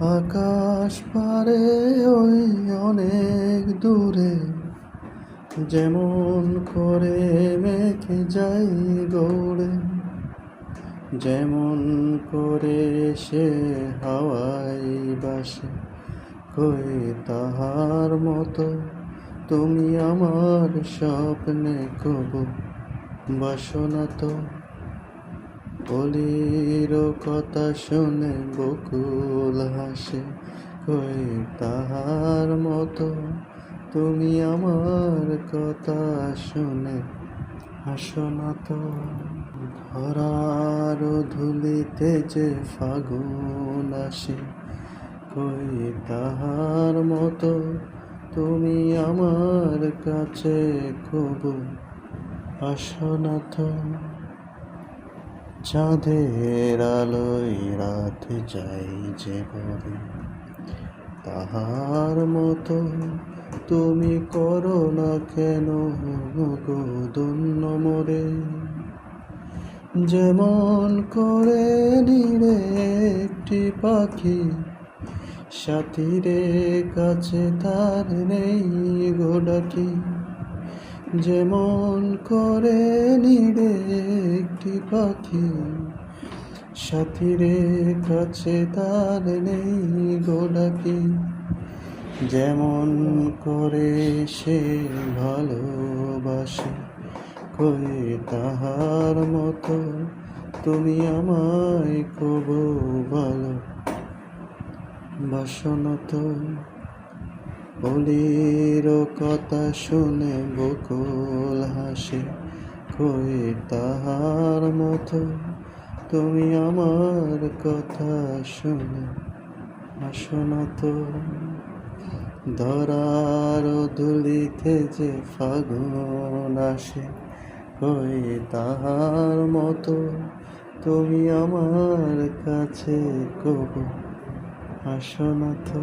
আকাশ পারে ওই অনেক দূরে, যেমন করে মেঘে যাই গৌড়ে, যেমন করে সে হাওয়ায় বাসে, কই তাহার মতো তুমি আমার স্বপ্নে কবু বাসনা তো। বলির কথা শুনে বকুল হাসে, কই তাহার মতো তুমি আমার কথা শুনে হাসো না তো। ধরার ধুলিতে যে ফাগুন আসে, কই তাহার মতো তুমি আমার কাছে কবু আসো না তো। চাঁদের আলোয় রাত যাই যে ভরে, তাহার মতো তুমি করো না কেন গো ধন্য মোরে। যেমন করে নিরে একটি পাখি, সাথীরে কাছে তার নেই গো ডাকি। যেমন করে নিরে একটি পাখি, সাথীরে কাছে তার নেই গো ডাকি। যেমন করে সে ভালোবাসে, কই তাহার মতো তুমি আমায় কবু ভালো বাসনা তো। বলির কথা শুনে বকুল হাসে, কই তাহার মতো তুমি আমার কথা শুনে হাসো না তো। ধরার ধুলিতে যে ফাগুন আসে, কই তাহার মতো তুমি আমার কাছে কবু আসো না তো।